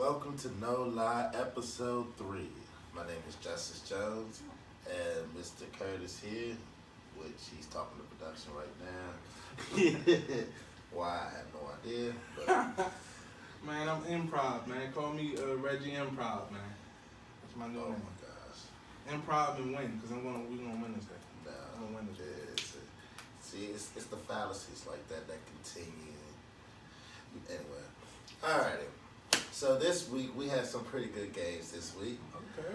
welcome to No Lie Episode 3. My name is Justice Jones, and Mr. Curtis here, which he's talking to production right now. Why, I have no idea. But Man, I'm improv, man. Call me Reggie Improv, man. That's my new oh name. my gosh. Improv and win, because we're going to win this day. No, I'm gonna win this day. see, it's the fallacies like that continue. Anyway, alrighty. So this week we had some pretty good games this week. Okay.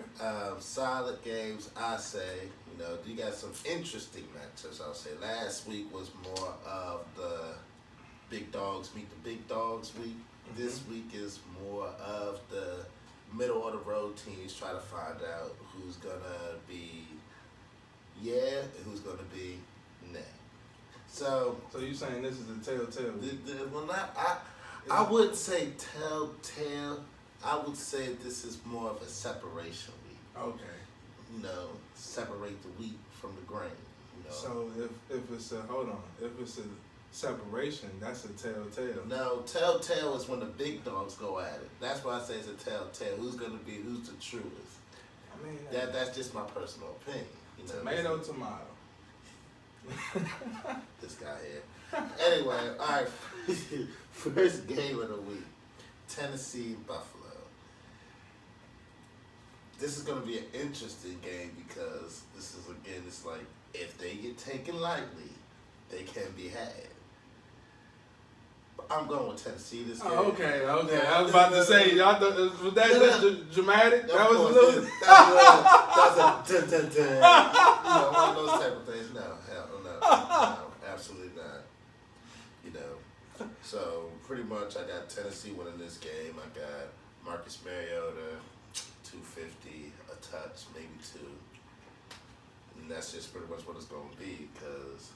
Solid games, I say. You know, you got some interesting matchups, I'll say. Last week was more of the big dogs meet the big dogs week. Mm-hmm. This week is more of the middle of the road teams try to find out who's gonna be yeah and who's gonna be nah. So you saying this is a telltale? I wouldn't say telltale. I would say this is more of a separation week. Okay. You know, separate the wheat from the grain. You know. So if it's a if it's a separation, that's a telltale. No, telltale is when the big dogs go at it. That's why I say it's a telltale. Who's the truest? I mean That's just my personal opinion. You know, tomato. This guy here. Anyway, all right. First game of the week, Tennessee Buffalo. This is going to be an interesting game because this is it's like if they get taken lightly, they can be had. But I'm going with Tennessee this game. Oh, okay. I was about to say, y'all was that just dramatic? That was a little. That's a dun dun dun. You know, one of those type of things. No, absolutely not. You know, so pretty much I got Tennessee winning this game. I got Marcus Mariota, 250, a touch, maybe two. And that's just pretty much what it's going to be because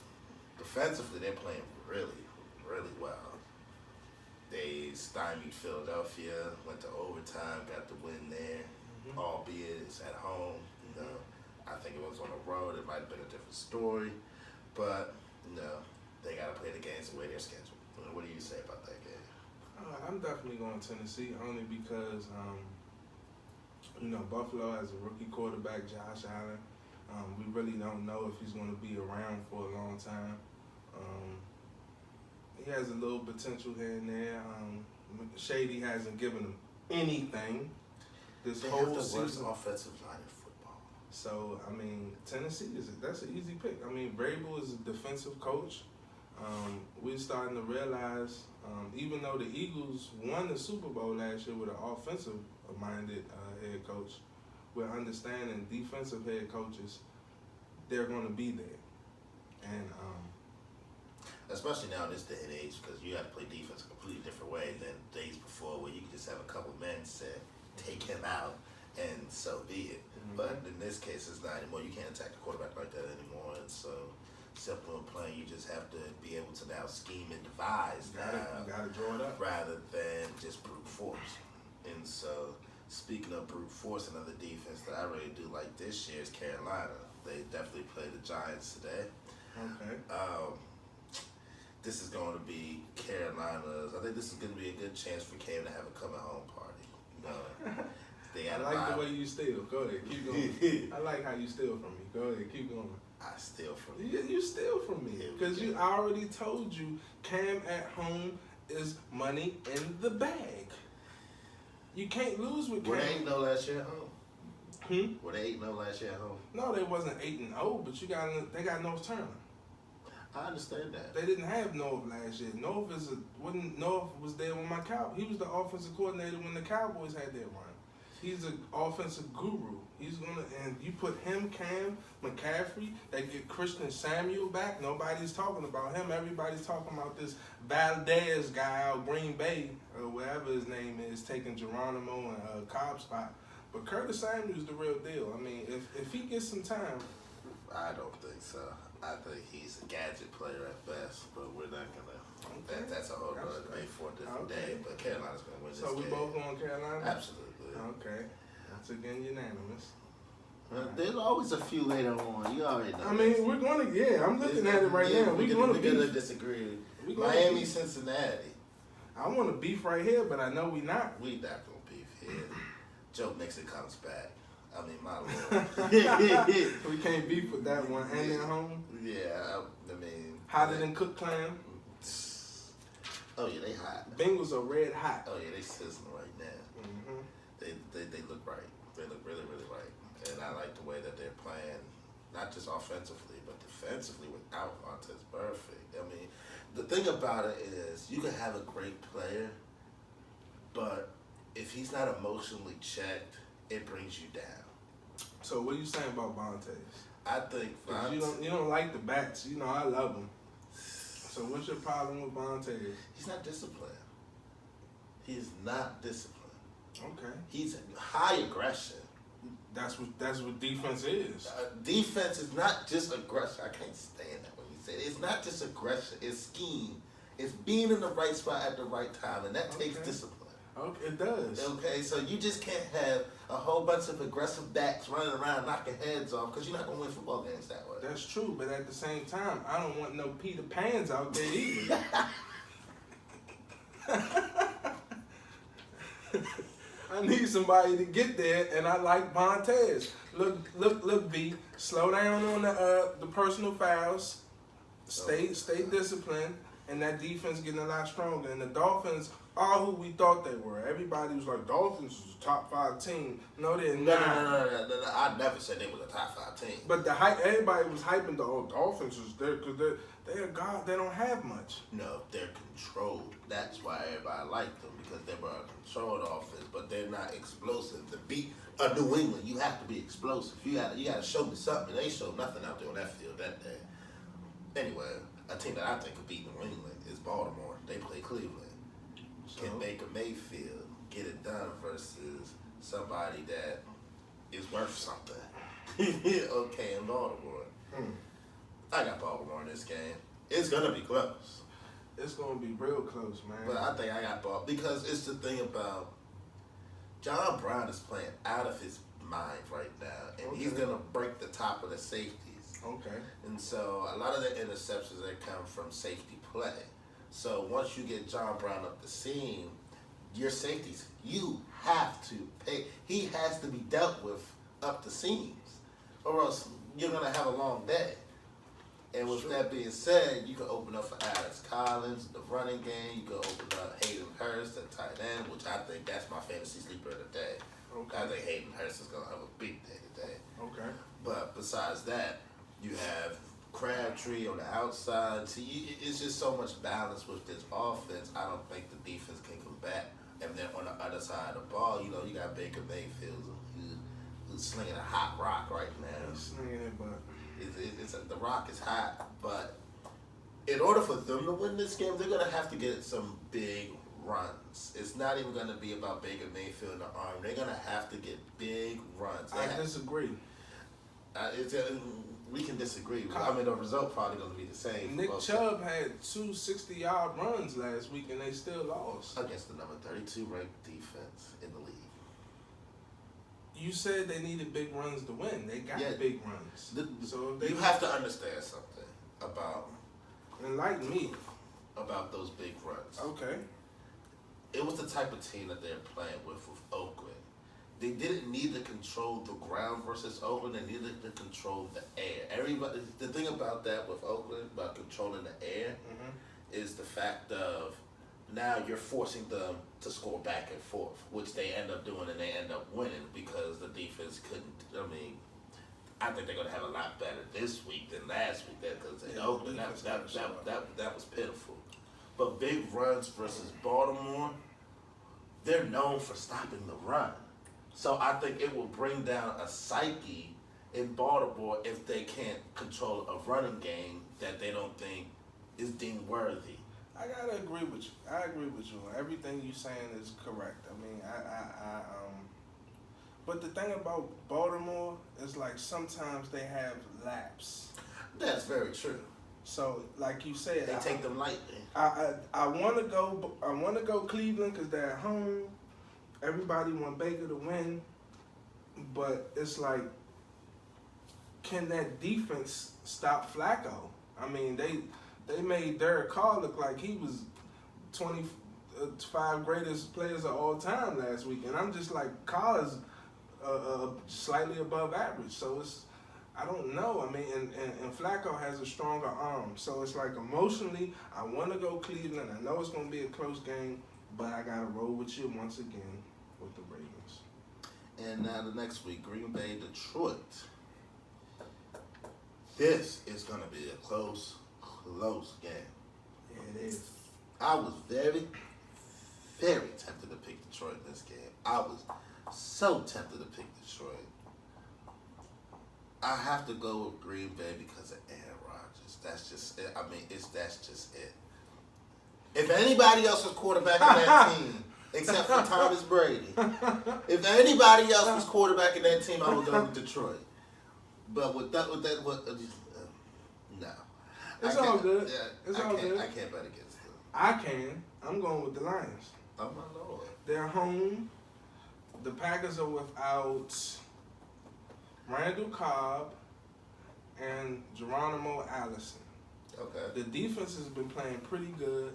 defensively they're playing really, really well. They stymied Philadelphia, went to overtime, got the win there, albeit it's at home. You know, I think it was on the road. It might have been a different story. But, you know, they got to play the games the way they're scheduled. What do you say about that game? I'm definitely going Tennessee only because, you know, Buffalo has a rookie quarterback, Josh Allen. We really don't know if he's going to be around for a long time. He has a little potential here and there. Shady hasn't given him anything this they whole have the season. worst offensive line in football. So, I mean, Tennessee, that's an easy pick. I mean, Vrabel is a defensive coach. We're starting to realize, even though the Eagles won the Super Bowl last year with an offensive-minded head coach, we're understanding defensive head coaches, they're going to be there. And especially now in this day and age, because you have to play defense a completely different way than days before, where you can just have a couple men say, take him out, and so be it. Mm-hmm. But in this case, it's not anymore. You can't attack the quarterback like that anymore. And so, simple and plain, you just have to be able to now scheme and devise you gotta draw it up rather than just brute force. And so, speaking of brute force, another defense that I really do like this year is Carolina. They definitely played the Giants today. Okay. This is going to be Carolina's. I think this is going to be a good chance for Cam to have a coming home party. You know, I like the way you steal. Go ahead, keep going. I like how you steal from me. Go ahead, keep going. I steal from you. You steal from me because I already told you Cam at home is money in the bag. You can't lose with Cam. Were they 8-0 last year at home? Were they 8-0 last year at home? No, they wasn't 8-0, but they got North Turner. I understand that. They didn't have North last year. North was there when he was the offensive coordinator when the Cowboys had their run. He's an offensive guru. And you put him, Cam, McCaffrey, they get Christian Samuel back. Nobody's talking about him. Everybody's talking about this Valdez guy out Green Bay, or whatever his name is, taking Geronimo and Cobb's spot. But Curtis Samuel's the real deal. I mean, if he gets some time. I don't think so. I think he's a gadget player at best, but we're not going to. Okay. That's a whole other debate for a different day. But Carolina's going to win this game. So we both going Carolina? Absolutely. Okay. Once again, unanimous. There's always a few later on. You already know. I mean, we're going to, I'm looking at it right now. We're going to disagree. Miami, Cincinnati. I want to beef right here, but I know we not. We not going to beef. here. Joe Mixon comes back. I mean, my lord. We can't beef with that one. And at home. Yeah, I mean. Hotter than cooked clam. Oh yeah, they hot. Bengals are red hot. Oh yeah, they sizzling right now. Mm-hmm. They look right. They look really, really right. And I like the way that they're playing, not just offensively, but defensively without Vontaze Burfict. I mean, the thing about it is you can have a great player, but if he's not emotionally checked, it brings you down. So what are you saying about Vontaze? I think you don't like the bats. You know I love them. So what's your problem with Vontaze? He's not disciplined. He is not disciplined. Okay. He's high aggression. That's what defense is. Defense is not just aggression. I can't stand that when you say it. It's not just aggression. It's scheme. It's being in the right spot at the right time, and that takes discipline. Okay, it does. Okay, so you just can't have a whole bunch of aggressive backs running around knocking heads off because you're not going to win football games that way. That's true, but at the same time, I don't want no Peter Pans out there either. I need somebody to get there, and I like Vontaze. Look, B. Slow down on the personal fouls. Stay disciplined, and that defense getting a lot stronger. And the Dolphins are who we thought they were. Everybody was like, Dolphins was a top 5 team. No, they're not. No. I never said they was a top 5 team. But the hype, everybody was hyping the Dolphins was there because they're God. They don't have much. No, they're controlled. That's why everybody liked them because they were a controlled offense, but they're not explosive. To beat New England, you have to be explosive. You got to show me something. They showed nothing out there on that field that day. Anyway, a team that I think could beat New England is Baltimore. They play Cleveland. Can Baker Mayfield get it done versus somebody that is worth something? Okay, in Baltimore. I got Baltimore in this game. It's going to be close. It's going to be real close, man. But I think I got Baltimore because it's the thing about John Brown is playing out of his mind right now, and he's going to break the top of the safeties. Okay. And so a lot of the interceptions that come from safety play. So once you get John Brown up the seam, your safeties, you have to pay. He has to be dealt with up the seams, or else you're going to have a long day. And with that being said, you can open up for Alex Collins, the running game. You can open up Hayden Hurst, the tight end, which I think that's my fantasy sleeper of the day. Okay. I think Hayden Hurst is going to have a big day today. Okay. But besides that, you have Crabtree on the outside. See, it's just so much balance with this offense. I don't think the defense can combat. And then on the other side of the ball, you got Baker Mayfield who's slinging a hot rock right now. He's slinging it, but the rock is hot. But in order for them to win this game, they're going to have to get some big runs. It's not even going to be about Baker Mayfield in the arm. They're going to have to get big runs. I disagree. We can disagree. I mean, the result probably going to be the same. Nick Chubb had 2 60-yard runs last week, and they still lost. Against the number 32 ranked defense in the league. You said they needed big runs to win. They got big runs. So you have to understand something about... Enlighten me. About those big runs. Okay. It was the type of team that they're playing with Oakland. They didn't need to control the ground versus Oakland. They needed to control the air. The thing about that with Oakland, about controlling the air, is the fact of now you're forcing them to score back and forth, which they end up doing, and they end up winning because the defense couldn't. I mean, I think they're going to have a lot better this week than last week because in Oakland, that was pitiful. But big runs versus Baltimore, they're known for stopping the run. So I think it will bring down a psyche in Baltimore if they can't control a running game that they don't think is deemed worthy. I gotta agree with you. I agree with you. Everything you're saying is correct. I mean, but the thing about Baltimore is like sometimes they have laps. That's very true. So, like you said, they take them lightly. I want to go Cleveland because they're at home. Everybody want Baker to win, but it's like, can that defense stop Flacco? I mean, they made Derek Carr look like he was 5 greatest players of all time last week, and I'm just like, Carr's slightly above average. So I don't know. I mean, and Flacco has a stronger arm. So it's like emotionally, I want to go Cleveland. I know it's going to be a close game, but I got to roll with you once again with the Ravens. And now the next week, Green Bay, Detroit. This is going to be a close game. Yeah, it is. I was very, very tempted to pick Detroit in this game. I was so tempted to pick Detroit. I have to go with Green Bay because of Aaron Rodgers. That's just it. I mean, that's just it. If anybody else was quarterback in that team, except for Thomas Brady, if anybody else was quarterback in that team, I would go with Detroit. But no. It's all good. It's all good. I can't bet against them. I can. I'm going with the Lions. Oh, my Lord. They're home. The Packers are without Randall Cobb and Geronimo Allison. Okay. The defense has been playing pretty good,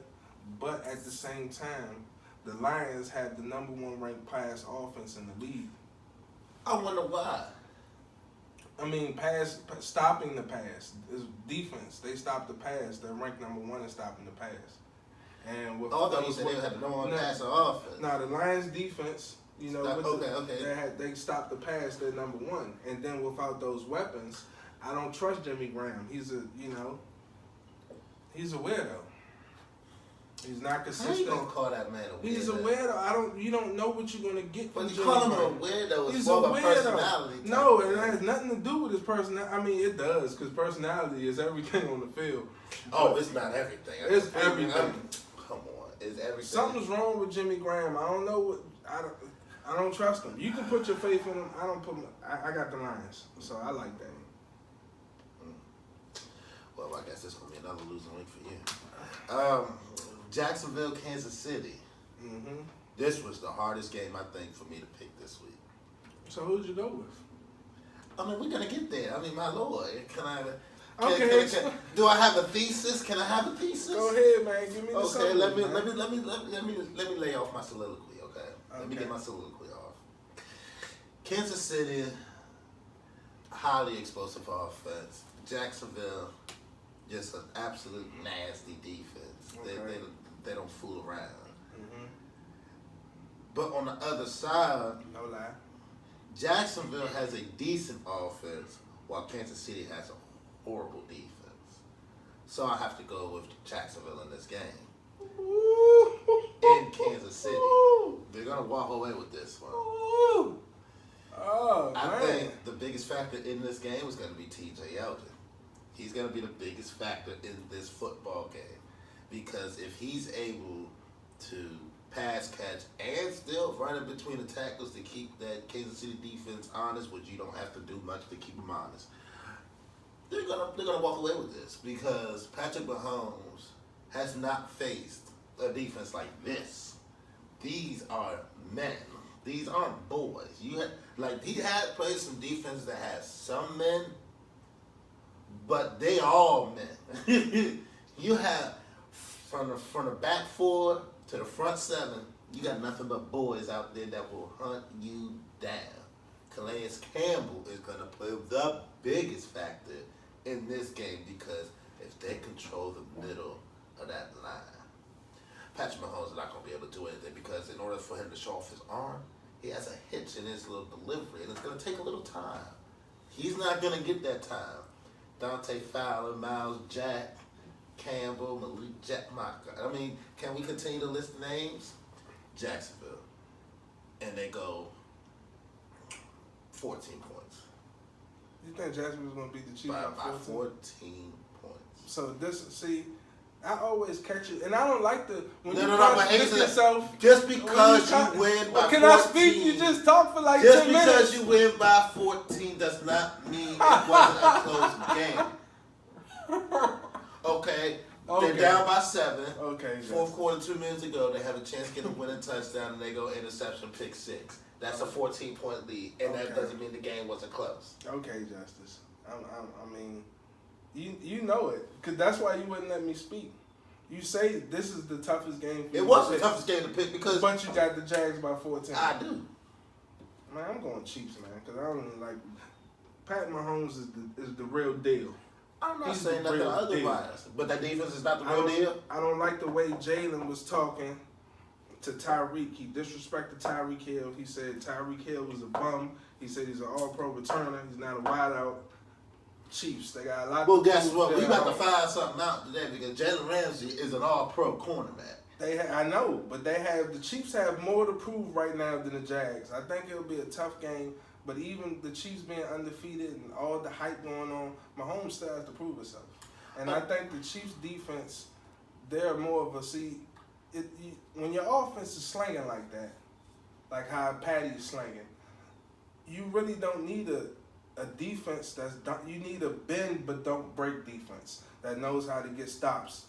but at the same time, the Lions had the number 1 ranked pass offense in the league. I wonder why. I mean, stopping the pass is defense. They stop the pass. They're ranked number 1 in stopping the pass. And with I thought you said they had the number 1 pass on offense. No, the Lions defense. You know, okay. They stopped the pass. They're number 1, and then without those weapons, I don't trust Jimmy Graham. He's a weirdo. He's not consistent. How you gonna call that man a weirdo? He's a weirdo. You don't know what you're gonna get from But Jimmy you call him Graham. a weirdo. He's more a of a weirdo. personality. No, it has nothing to do with his personality. I mean, it does, because personality is everything on the field. Oh, it's not everything. It's everything. Come on, it's everything. Something's wrong with Jimmy Graham. I don't know what. I don't trust him. You can put your faith in him. I don't put. I got the Lions, so I like that. Well, I guess this is gonna be another losing week for you. Jacksonville, Kansas City. Mm-hmm. This was the hardest game, I think, for me to pick this week. So who'd you go with? I mean, we're gonna get there. I mean, my Lord, can do I have a thesis? Can I have a thesis? Go ahead, man. Give me the Okay, let me man. lay off my soliloquy. Okay, let me get my soliloquy off. Kansas City, highly explosive offense. Jacksonville, just an absolute nasty defense. Okay. They don't fool around. Mm-hmm. But on the other side, No lie. Jacksonville has a decent offense, while Kansas City has a horrible defense. So I have to go with Jacksonville in this game. In Kansas City. They're going to walk away with this one. Oh, I man. think the biggest factor in this game is going to be T.J. Yeldon. He's going to be the biggest factor in this football game. Because if he's able to pass, catch, and still run in between the tackles to keep that Kansas City defense honest, which you don't have to do much to keep them honest, they're gonna walk away with this, because Patrick Mahomes has not faced a defense like this. These are men. These aren't boys. He had played some defense that has some men, but they all men. You have from the back 4 to the front 7, you got nothing but boys out there that will hunt you down. Calais Campbell is going to play the biggest factor in this game, because if they control the middle of that line, Patrick Mahomes is not going to be able to do anything, because in order for him to show off his arm, he has a hitch in his little delivery, and it's going to take a little time. He's not going to get that time. Dante Fowler, Miles Jack, Campbell, Malik Jackmocker. I mean, can we continue to list names? Jacksonville. And they go 14 points. You think Jacksonville's going to beat the Chiefs by 14? 14 points. So I always catch it, and I don't like when you but contradict yourself. Just because you win by 14. Can I speak? You just talk for like 10 minutes. Just because you win by 14 does not mean it wasn't a close game. Okay. They're down by 7. Okay. Fourth quarter, 2 minutes ago, they have a chance to get a winning touchdown, and they go interception, pick 6. That's a 14-point lead, and that doesn't mean the game wasn't close. Okay, Justice. I mean, you know it, because that's why you wouldn't let me speak. You say this is the toughest game for you. It was the toughest game to pick because. But you got the Jags by 14. I do. Man, I'm going Chiefs, man, because I don't like. Pat Mahomes is the real deal. I'm not saying nothing otherwise, but that defense is not the real deal. I don't like the way Jalen was talking to Tyreek. He disrespected Tyreek Hill. He said Tyreek Hill was a bum. He said he's an all-pro returner. He's not a wideout. Chiefs, they got a lot. Well, guess what? We got to find something out today because Jalen Ramsey is an all-pro cornerback. I know, but the Chiefs have more to prove right now than the Jags. I think it'll be a tough game. But even the Chiefs being undefeated and all the hype going on, Mahomes still has to prove himself. And I think the Chiefs' defense, they're more of a when your offense is slinging like that, like how Patty is slinging, you really don't need a defense you need a bend but don't break defense that knows how to get stops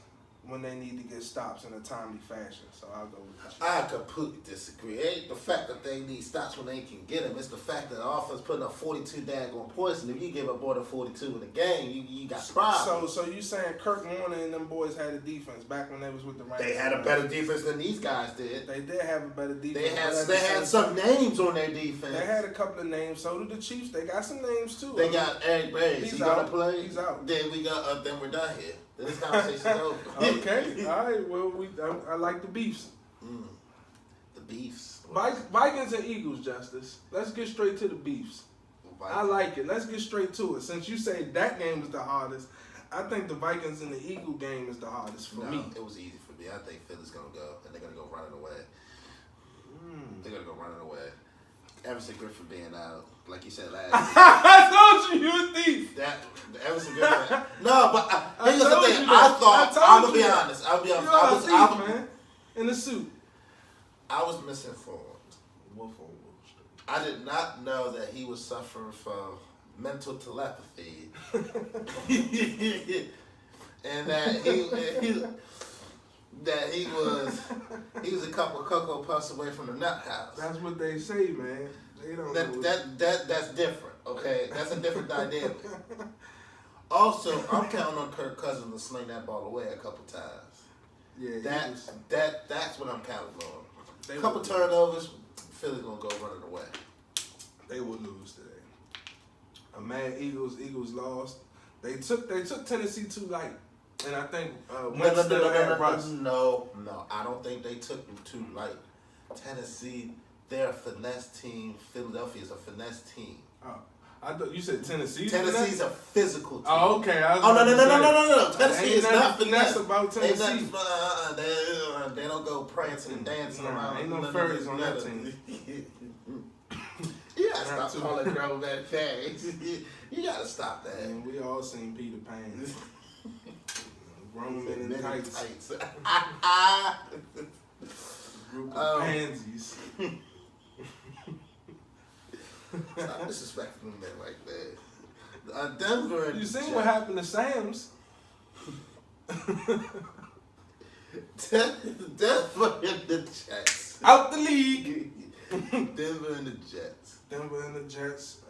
when they need to get stops in a timely fashion. So I'll go with the Chiefs. I completely disagree. It ain't the fact that they need stops when they can get them. It's the fact that the offense putting up 42 daggone points, and if you give up more than 42 in the game, you got problems. So you saying Kurt Warner and them boys had a defense back when they was with the Rams? They had a better defense than these guys did. They did have a better defense. They had some names on their defense. They had a couple of names. So did the Chiefs. They got some names too. They got Eric Braves. He gonna play. He's out. Then then we're done here. This conversation's over. Okay. All right. Well, I like the beefs. The beefs. Vikings and Eagles, Justice. Let's get straight to the beefs. I like it. Let's get straight to it. Since you say that game is the hardest, I think the Vikings and the Eagle game is the hardest for me. It was easy for me. I think Philly's gonna go, and they're gonna go running away. They're gonna go running away. Everson Griffin being out, like you said last week. I told you a thief. That Everson Griffin. No, but here's the thing. I'm gonna be honest. I'll be honest. I was man in the suit. I was misinformed. I did not know that he was suffering from mental telepathy, and that he was a couple of Cocoa Puffs away from the nut house. That's what they say, man. They don't know. That's different. Okay, that's a different dynamic. Also, I'm counting on Kirk Cousins to sling that ball away a couple times. Yeah, that's what I'm counting on. A couple turnovers, Philly's gonna go running away. They will lose today. A mad Eagles. Eagles lost. They took Tennessee too light. And I think No, I don't think they took them too light. Tennessee, they're a finesse team. Philadelphia is a finesse team. Oh, I thought you said Tennessee. Tennessee's a physical team. Oh, okay. No. Tennessee is not finesse about Tennessee. They don't go prancing and dancing around. Ain't no furries on that team. You gotta stop calling girl that fast. You gotta stop that. Man, we all seen Peter Pan. Grown men in tights. Group of pansies. Stop disrespecting men like that. Denver. You seen what happened to Sam's? Denver and the Jets. Out the league. Denver and the Jets. Denver and the Jets.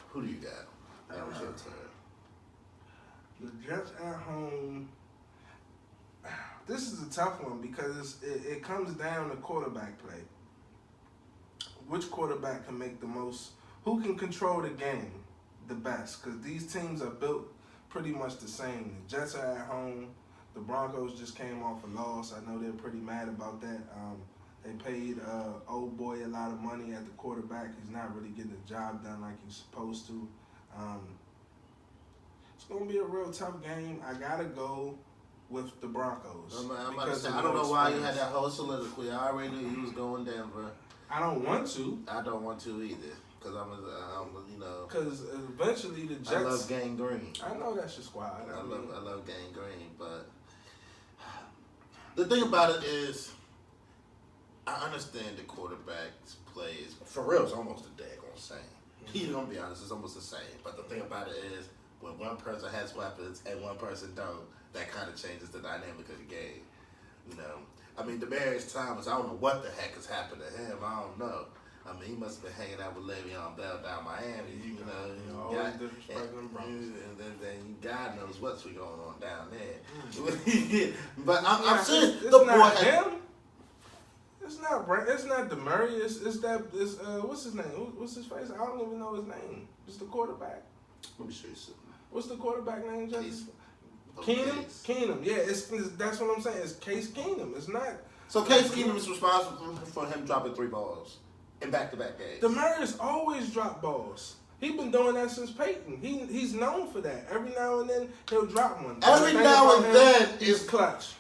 Who do you got? That was your turn. The Jets at home. This is a tough one because it comes down to quarterback play. Which quarterback can make the most? Who can control the game the best? Because these teams are built pretty much the same. The Jets are at home. The Broncos just came off a loss. I know they're pretty mad about that. They paid old boy a lot of money at the quarterback. He's not really getting the job done like he's supposed to. It's going to be a real tough game. I got to go with the Broncos. I don't know why you had that whole soliloquy. I already knew you was going Denver. I don't want to. I don't want to either. Because I'm because eventually the Jets. I love Gang Green. I know that's your squad. I love Gang Green. But the thing about it is, I understand the quarterback's plays. For real, it's almost a daggone same. You're going to be honest, it's almost the same. But the thing about it is, when one person has weapons and one person don't, that kind of changes the dynamic of the game. You know, I mean, Demaryius Thomas, I don't know what the heck has happened to him. I don't know. I mean, he must have been hanging out with Le'Veon Bell down Miami. You know, always disrespecting them Broncos. And then God knows what's going on down there. But I'm serious. It's The not boy him. It's not Demurray. It's what's his name? What's his face? I don't even know his name. It's the quarterback. Let me show you something. What's the quarterback name, Justice? Keenum. Keenum. Yeah, that's what I'm saying. It's Case Keenum. It's not. So Case Keenum is responsible for him dropping 3 balls in back-to-back games. Demurray's always dropped balls. He's been doing that since Peyton. He's known for that. Every now and then he'll drop one. Every now and then he's clutch.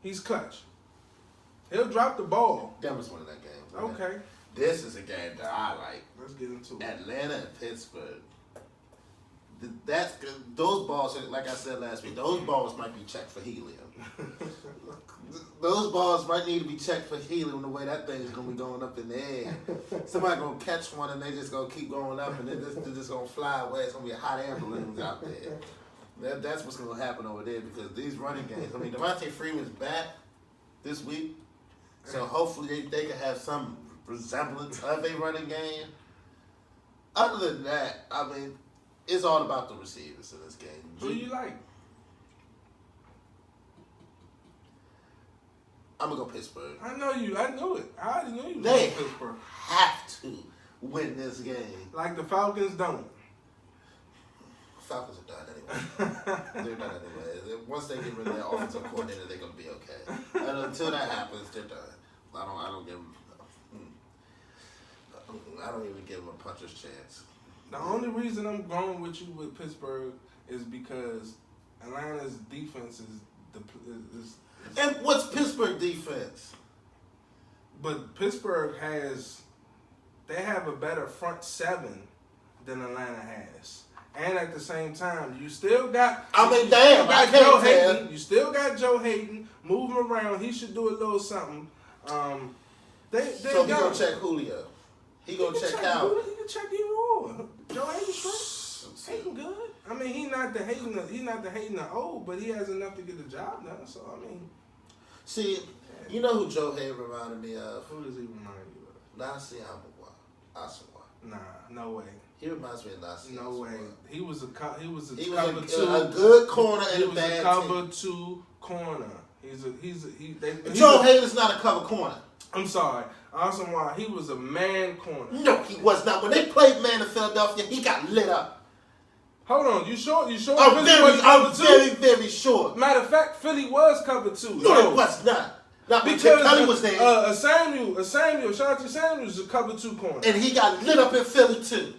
He's clutch. He'll drop the ball. Denver's winning that game. Okay. Man. This is a game that I like. Let's get into it. Atlanta and Pittsburgh. That's good. Those balls, like I said last week, those balls might be checked for helium. Those balls might need to be checked for helium the way that thing is going to be going up in the air. Somebody going to catch one and they just going to keep going up and they're just going to fly away. It's going to be hot air balloons out there. That's what's going to happen over there because these running games, I mean, Devontae Freeman's back this week, so hopefully they can have some resemblance of a running game. Other than that, I mean, it's all about the receivers in this game. Who do you like? I'm going to go Pittsburgh. I know you. I knew it. I already knew you. They Pittsburgh. have to win this game. Like the Falcons don't. Falcons are done anyway. They're done anyway. Once they get rid of their offensive coordinator, they're going to be okay. And until that happens, they're done. I don't give them. I don't even give them a puncher's chance. The only reason I'm going with you with Pittsburgh is because Atlanta's defense is and what's Pittsburgh defense? But Pittsburgh they have a better front seven than Atlanta has. And at the same time, you still got Joe Hayden. You still got Joe Hayden. Move him around. He should do a little something. So he gonna check Julio. He gonna check Cal. He can check either or. Joe Hayden straight. Hayden good. I mean, he's not the Hayden of old, but he has enough to get the job done. So I mean, see, you know who Joe Hayden reminded me of? Who does he remind you of? Nasi Asawa. Nah, no way. He reminds me of Nasi. No way. He was a cover two. A good corner and a bad team. He was a cover 2 corner. Joe Hayden's not a cover corner. I'm sorry. Asamoah, he was a man corner. No, he was not. When they played man in Philadelphia, he got lit up. Hold on, you sure? I'm very, very sure. Matter of fact, Philly was cover 2. No, it was not. Not because Kelly was there. Samuel, Shanti Samuel was a cover 2 corner. And he got lit up in Philly too.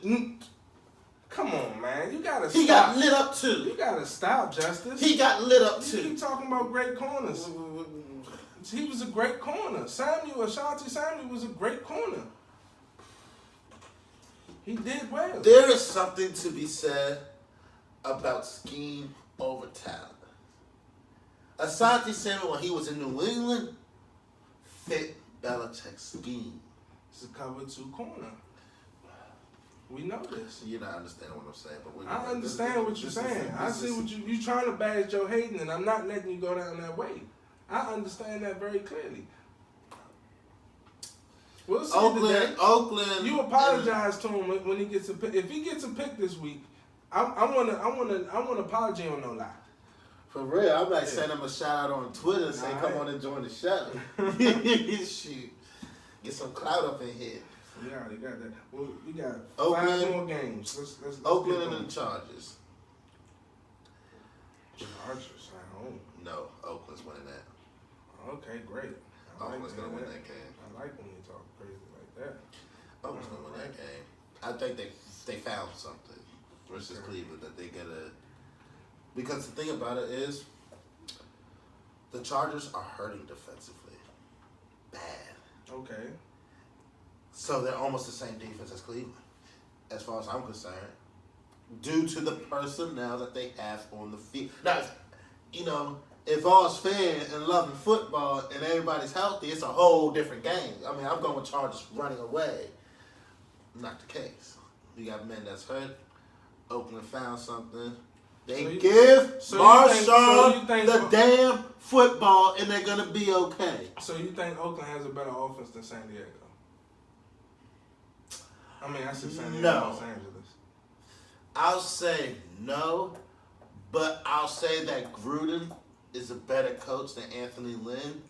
Come on, man. You gotta stop. He got lit up too. You gotta stop, Justice. He got lit up too. You keep talking about great corners. He was a great corner. Ashanti Samuel was a great corner. He did well. There is something to be said about scheme over talent. Ashanti Samuel, when he was in New England, fit Belichick's scheme. It's a cover 2 corner. We know this. You're not understanding what I'm saying, but I understand what you're saying. I see what you're trying to bash Joe Hayden, and I'm not letting you go down that way. I understand that very clearly. We'll see Oakland. You apologize to him when he gets a pick. If he gets a pick this week, I want an apology on no lie. For real, I might send him a shout out on Twitter and say, "Come on and join the show." Shoot, get some clout up in here. We already got that. Well, we got Oakland, 5 more games. Let's Oakland and the Chargers. Chargers at home. No, Oakland's winning that. Okay, great. Oakland's gonna win that game. I like when you talk crazy like that. Oakland's gonna win that game. I think they found something versus Cleveland that they gotta. Because the thing about it is, the Chargers are hurting defensively, bad. Okay. So they're almost the same defense as Cleveland, as far as I'm concerned, due to the personnel that they have on the field. Now, you know, if all's fair and loving football and everybody's healthy, it's a whole different game. I mean, I'm going with Chargers running away. Not the case. You got men that's hurt. Oakland found something. They give Marshawn the damn football, and they're going to be okay. So you think Oakland has a better offense than San Diego? I mean, I said San Diego, No. Los Angeles. I'll say no, but I'll say that Gruden is a better coach than Anthony Lynn.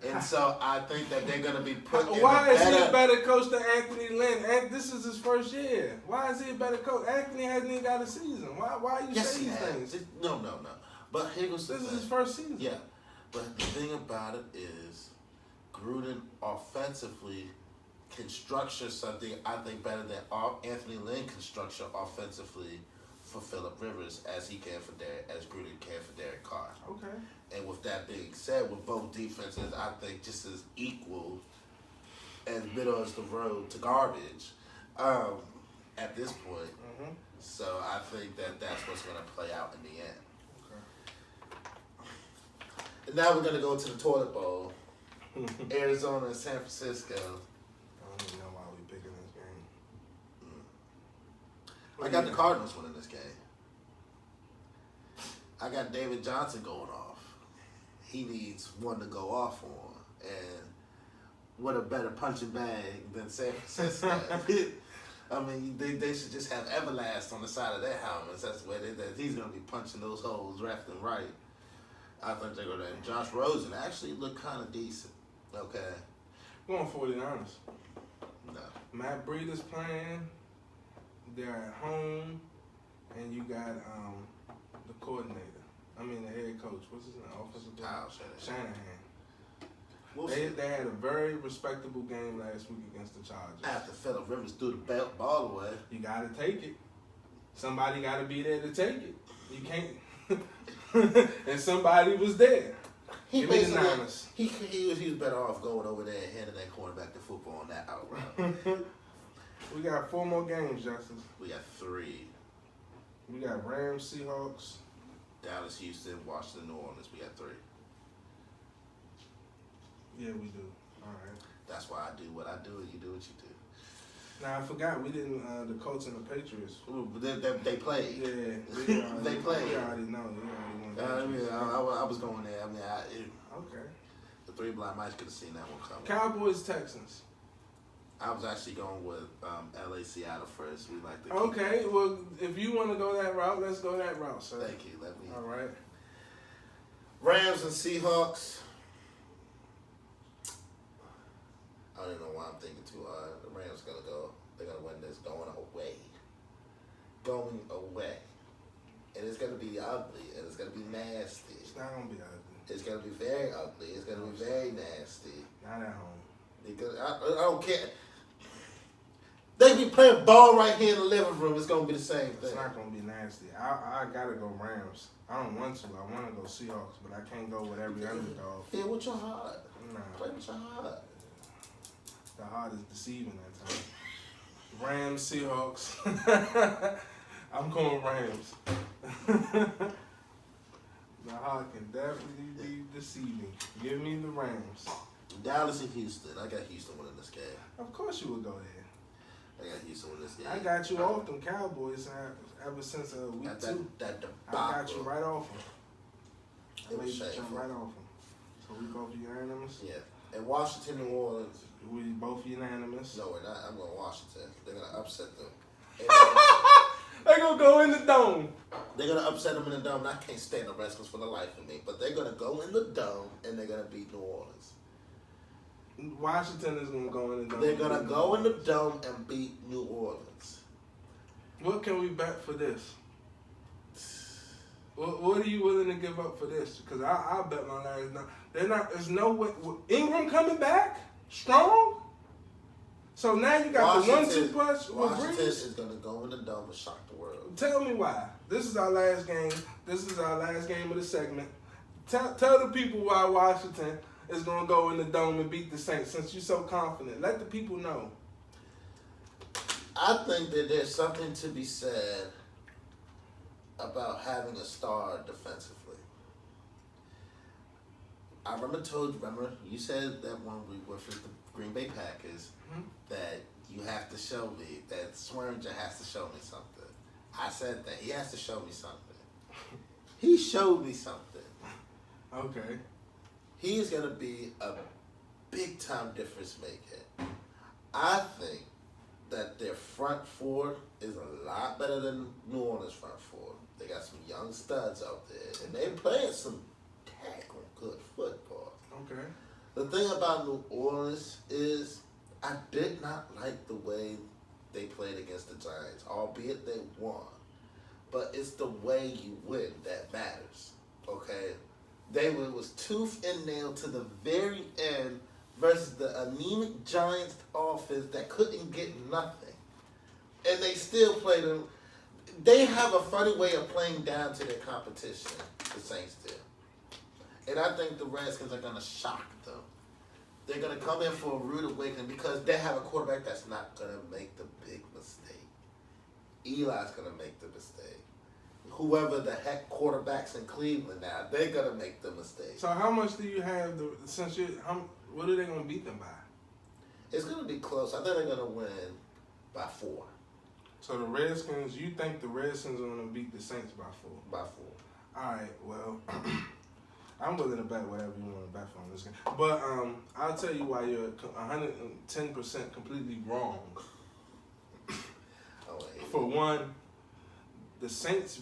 And so I think that they're going to be put in Why a is better... he a better coach than Anthony Lynn? This is his first year. Why is he a better coach? Anthony hasn't even got a season. Why you say these things? No. But here was the This thing. is his first season. Yeah. But the thing about it is Gruden offensively can structure something, I think, better than Anthony Lynn can structure offensively for Phillip Rivers as Gruden can for Derek Carr. Okay. And with that being said, with both defenses, I think just as equal as middle as the road to garbage at this point. Mm-hmm. So I think that that's what's going to play out in the end. Okay. And now we're going to go to the toilet bowl. Arizona and San Francisco. I don't even know why we picking this game. I got the Cardinals winning this game. I got David Johnson going off. He needs one to go off on. And what a better punching bag than San Francisco. I mean, they should just have Everlast on the side of their helmets. That's where he's going to be punching those holes left and right. I think they're going to. And Josh Rosen actually looked kind of decent. Okay. Going 49ers. No. Matt Breeder's playing. They're at home. And you got the coordinator. I mean, the head coach. What's his name? Offensive coach? Shanahan. They had a very respectable game last week against the Chargers. After Phillip Rivers threw the ball away. You got to take it. Somebody got to be there to take it. You can't. And somebody was there. He Give me the Niners. He was better off going over there and handing that cornerback the football on that out route. We got 4 more games, Justice. We got 3. We got Rams, Seahawks. Dallas, Houston, Washington, New Orleans. We got 3. Yeah, we do. All right. That's why I do what I do and you do what you do. Now, I forgot we didn't, the Colts and the Patriots. Ooh, but they played. Yeah. They played. We already know. I was going there. Okay. The 3 blind mice could have seen that one coming. Cowboys, Texans. I was actually going with LA, Seattle first. We like to Okay, well, if you want to go that route, let's go that route, sir. Thank you. Let me. All right. Rams and Seahawks. I don't even know why I'm thinking too hard. The Rams gonna go. They're gonna win this going away. Going away, and it's gonna be ugly, and it's gonna be nasty. It's not gonna be ugly. It's gonna be very ugly. It's gonna be very nasty. Not at home. Because I don't care. They be playing ball right here in the living room. It's gonna be the same thing. It's not gonna be nasty. I gotta go Rams. I don't want to. I want to go Seahawks, but I can't go with every underdog. Feel with your heart. Nah. Play with your heart. The heart is deceiving at times. Rams, Seahawks. I'm going Rams. The heart can definitely be deceiving. Give me the Rams. Dallas and Houston. I got Houston winning this game. Of course you would go there. I got Houston winning this game. I got you off them Cowboys ever since week 2. I got you right off them. It was I made you shameful. jump right off them. So we both unanimous? Yeah. And Washington, New Orleans. We both unanimous? No, we're not. I'm going Washington. They're going to upset them. They're going to go in the dome. They're going to upset them in the dome. And I can't stand the Redskins for the life of me. But they're going to go in the dome, and they're going to beat New Orleans. Washington is going to go in the dome. They're going to go in the dome and beat New Orleans. What can we bet for this? What are you willing to give up for this? Because I'll bet my last. There's no way. Ingram coming back strong. So now you got the 1-2 punch with Washington Breeze. is going to go in the dome and shock the world. Tell me why. This is our last game. This is our last game of the segment. Tell the people why Washington is going to go in the dome and beat the Saints since you're so confident. Let the people know. I think that there's something to be said about having a star defensively. I remember you said that when we were with the Green Bay Packers that you have to show me, that Swearinger has to show me something. I said that he has to show me something. He showed me something. Okay. He is going to be a big-time difference maker. I think that their front four is a lot better than New Orleans front four. They got some young studs out there, and they playing some tackle good football. Okay. The thing about New Orleans is I did not like the way they played against the Giants, albeit they won. But it's the way you win that matters, okay? Was tooth and nail to the very end versus the anemic Giants offense that couldn't get nothing. And they still played them. They have a funny way of playing down to their competition, the Saints do. And I think the Redskins are going to shock them. They're going to come in for a rude awakening because they have a quarterback that's not going to make the big mistake. Eli's going to make the mistake. Whoever the heck quarterbacks in Cleveland now, they're going to make the mistake. So how much do you have, what are they going to beat them by? It's going to be close. I think they're going to win by 4. So the Redskins, you think the Redskins are going to beat the Saints by 4? By 4. All right, well, I'm willing to bet whatever you want to bet on this game. But I'll tell you why you're 110% completely wrong. For one, the Saints,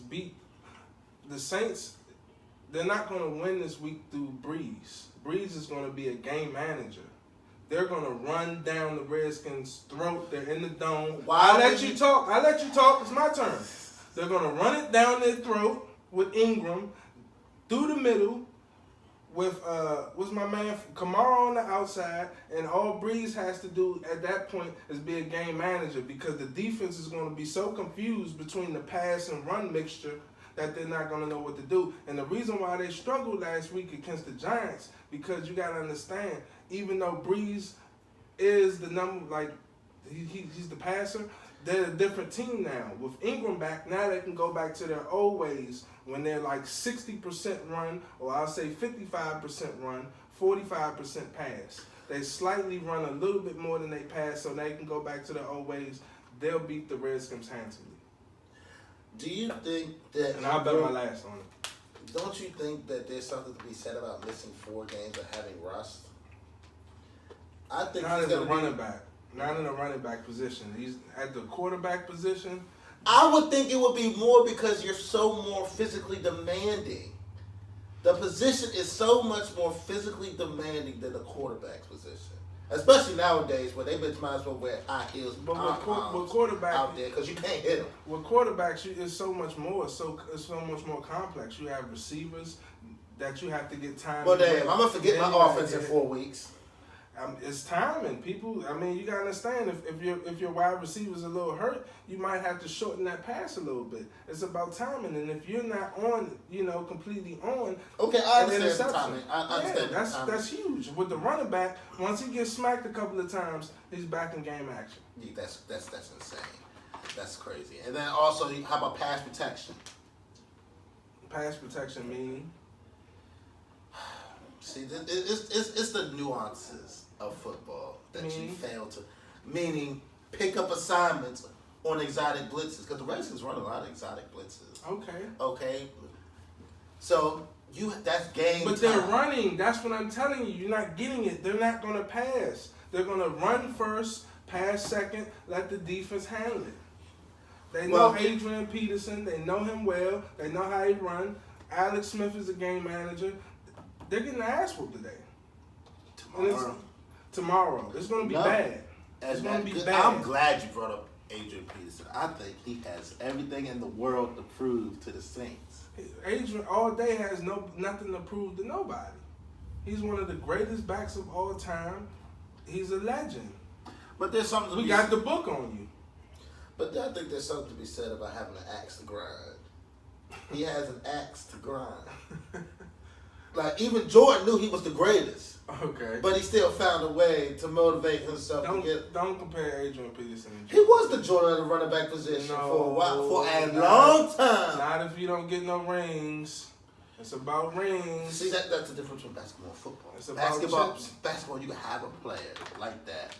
they're not going to win this week through Breeze. Breeze is going to be a game manager. They're going to run down the Redskins' throat. They're in the dome. I'll let you talk. It's my turn. They're going to run it down their throat with Ingram through the middle with, what's my man, Kamara on the outside, and all Breeze has to do at that point is be a game manager because the defense is going to be so confused between the pass and run mixture that they're not going to know what to do. And the reason why they struggled last week against the Giants, because you got to understand, even though Breeze is the number, like, he's the passer, they're a different team now. With Ingram back, now they can go back to their old ways when they're like 60% run, or I'll say 55% run, 45% pass. They slightly run a little bit more than they pass, so they can go back to their old ways. They'll beat the Redskins handsomely. Do you think that... And I'll bet my last on it. Don't you think that there's something to be said about missing 4 games and having rust? I think not as a running back. Not in a running back position. He's at the quarterback position. I would think it would be more because you're so more physically demanding. The position is so much more physically demanding than the quarterback's position. Especially nowadays where they might as well wear high heels but with quarterback out there because you can't hit them. With quarterbacks, it's so much more. It's so much more complex. You have receivers that you have to get time. Well, damn, I'm going to forget my offense in 4 weeks. It's timing, people. I mean, you gotta understand if your wide receiver's a little hurt, you might have to shorten that pass a little bit. It's about timing, and if you're not on, completely on. Okay, I understand the timing. I understand. That's huge. With the running back, once he gets smacked a couple of times, he's back in game action. Yeah, that's insane. That's crazy. And then also, how about pass protection? Pass protection meaning. See, it's the nuances of football that you fail to, meaning pick up assignments on exotic blitzes because the Redskins run a lot of exotic blitzes. Okay. So that's game. But they're running. That's what I'm telling you. You're not getting it. They're not going to pass. They're going to run first, pass second, let the defense handle it. They know Adrian Peterson. They know him well. They know how he run. Alex Smith is a game manager. They're getting their ass whooped today. Tomorrow. It's going to be bad. It's going to be bad. I'm glad you brought up Adrian Peterson. I think he has everything in the world to prove to the Saints. Adrian all day has nothing to prove to nobody. He's one of the greatest backs of all time. He's a legend. But there's something we got the book on you. But I think there's something to be said about having an axe to grind. He has an axe to grind. Like, even Jordan knew he was the greatest. Okay. But he still found a way to motivate himself to get... Don't compare Adrian Peterson and Jordan. He was the Jordan of the running back position for a while, for a long time. Not if you don't get no rings. It's about rings. See, that's the difference between basketball and football. It's about basketball, you can have a player like that,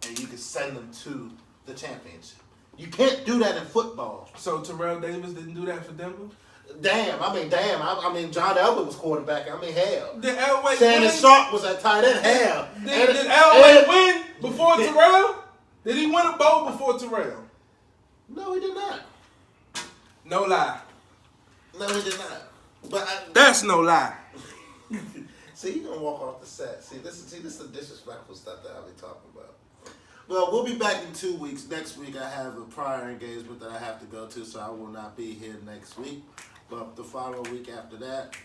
and you can send them to the championship. You can't do that in football. So Terrell Davis didn't do that for Denver? Damn. I mean, John Elway was quarterback. I mean, hell. Did Elway Shannon win? Sharp was at tight end. Hell. Did Elway win before Terrell? Did he win a bowl before Terrell? No, he did not. No lie. No, he did not. But That's no lie. see, you gonna walk off the set. See, this is the disrespectful stuff that I'll be talking about. Well, we'll be back in 2 weeks. Next week, I have a prior engagement that I have to go to, so I will not be here next week. But the following week after that,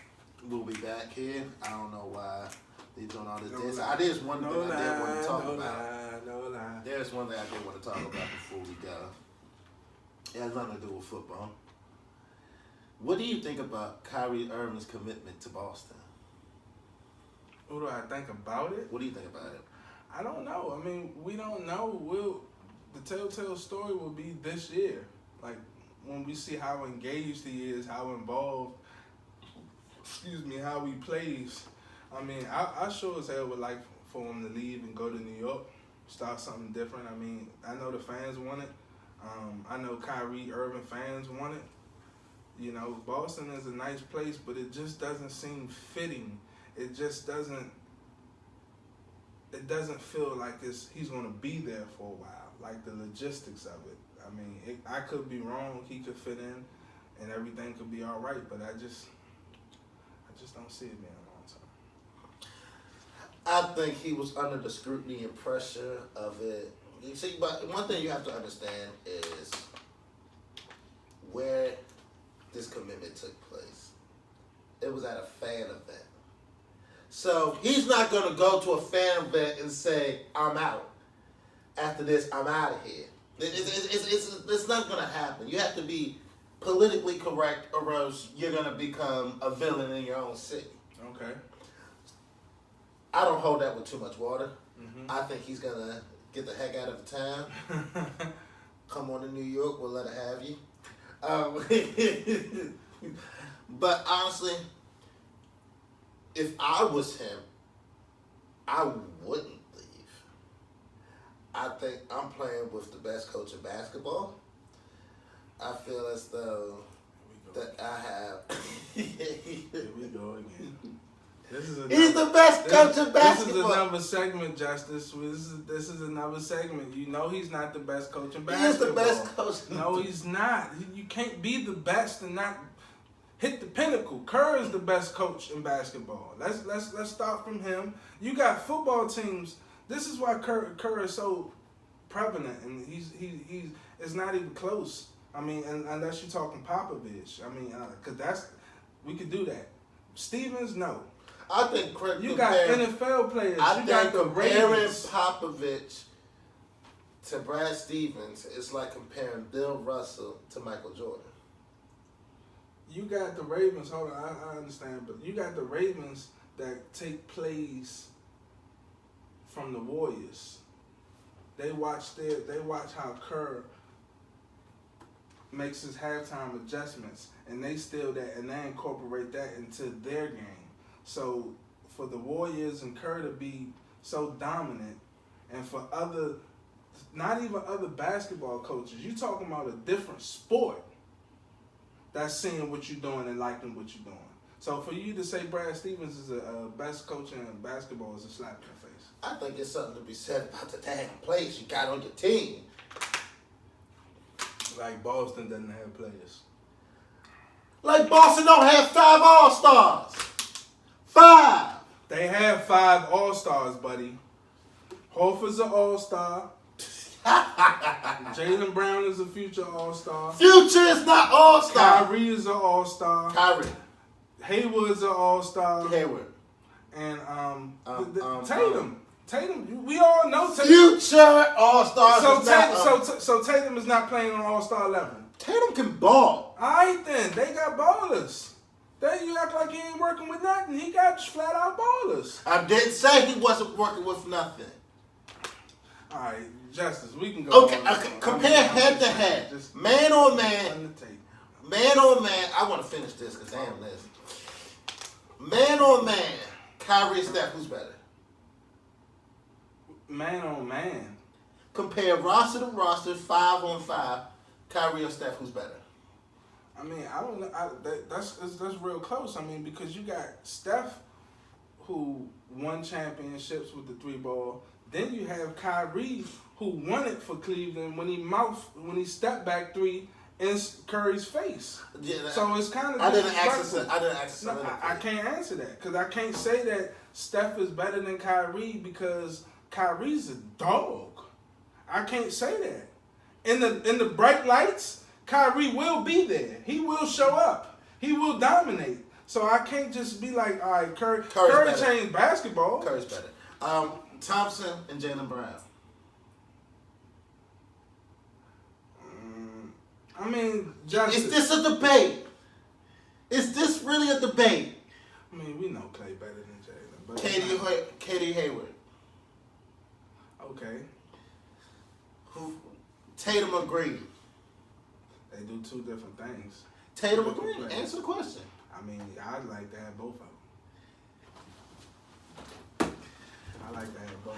we'll be back here. I don't know why they're doing all this dance. There's one thing I did want to talk about. No lie. There's one thing I did want to talk about before we go. It has nothing to do with football. What do you think about Kyrie Irving's commitment to Boston? What do I think about it? What do you think about it? I don't know. I mean, we don't know. The telltale story will be this year. Like, when we see how engaged he is, how involved, how he plays. I mean, I sure as hell would like for him to leave and go to New York, start something different. I mean, I know the fans want it. I know Kyrie Irving fans want it. You know, Boston is a nice place, but it just doesn't seem fitting. It just doesn't. It doesn't feel like he's going to be there for a while. Like the logistics of it. I mean, I could be wrong. He could fit in, and everything could be all right. But I just don't see it being a long time. I think he was under the scrutiny and pressure of it. You see, but one thing you have to understand is where this commitment took place. It was at a fan event. So he's not going to go to a fan event and say, I'm out. After this, I'm out of here. It's not going to happen. You have to be politically correct or else you're going to become a villain in your own city. Okay. I don't hold that with too much water. Mm-hmm. I think he's going to get the heck out of the town. Come on to New York, we'll let her have you. But honestly, if I was him, I wouldn't leave. I think I'm playing with the best coach in basketball. I feel as though that I have. Here we go again. He's the best coach in basketball. This is another segment, Justice. This is another segment. You know he's not the best coach in basketball. He is the best coach. No, he's not. You can't be the best and not hit the pinnacle. Kerr is the best coach in basketball. Let's start from him. You got football teams. This is why Kerr is so prevalent, and he's it's not even close. I mean, unless you're talking Popovich. I mean, because we could do that. Stevens, no. I think you got NFL players. I you got the Ravens. Popovich to Brad Stevens is like comparing Bill Russell to Michael Jordan. You got the Ravens. Hold on, I understand, but you got the Ravens that take plays from the Warriors. They watch how Kerr makes his halftime adjustments, and they incorporate that into their game. So for the Warriors and Kerr to be so dominant, and for not even other basketball coaches, you talking about a different sport that's seeing what you're doing and liking what you're doing. So for you to say Brad Stevens is a best coach in basketball is a slap in the face. I think it's something to be said about the damn players you got on your team. Like Boston doesn't have players. Like Boston don't have 5 All-Stars. 5. They have 5 All-Stars, buddy. Horford's an All-Star. Jaylen Brown is a future All-Star. Future is not All-Star. Kyrie is an All-Star. Kyrie. Hayward's an All-Star. Hayward. And Tatum. Tatum, we all know Tatum. Future All-Stars. So Tatum is not playing on All-Star level. Tatum can ball. All right then, they got ballers. You act like he ain't working with nothing. He got flat out ballers. I didn't say he wasn't working with nothing. All right, Justice, we can go. Okay, compare head to head. Man on man. Man on man. I want to finish this because damn this. Man on man. Kyrie and Steph, who's better? Man on man. Compare roster to roster, 5 on 5. Kyrie or Steph, who's better? I mean, I don't know. That's real close. I mean, because you got Steph, who won championships with the 3 ball, Then you have Kyrie, who won it for Cleveland when he stepped back three in Curry's face. Yeah, so it's kind of I didn't ask. No, I can't answer that because I can't say that Steph is better than Kyrie because Kyrie's a dog. I can't say that. In the bright lights, Kyrie will be there. He will show up. He will dominate. So I can't just be like, all right, Curry changed basketball. Curry's better. Thompson and Jaylen Brown. I mean, is this a debate? Is this really a debate? I mean, we know Clay better than Jaylen. Katie Hayward. Okay. Tatum or Green? They do two different things. Tatum or Green? Answer the question. I mean, I'd like to have both of them. I like to have both.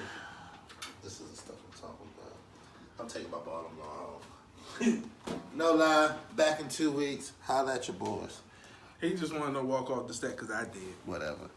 This is the stuff I'm talking about. I'm taking my bottom line. No lie, back in 2 weeks. Holla at your boys. He just wanted to walk off the set because I did. Whatever.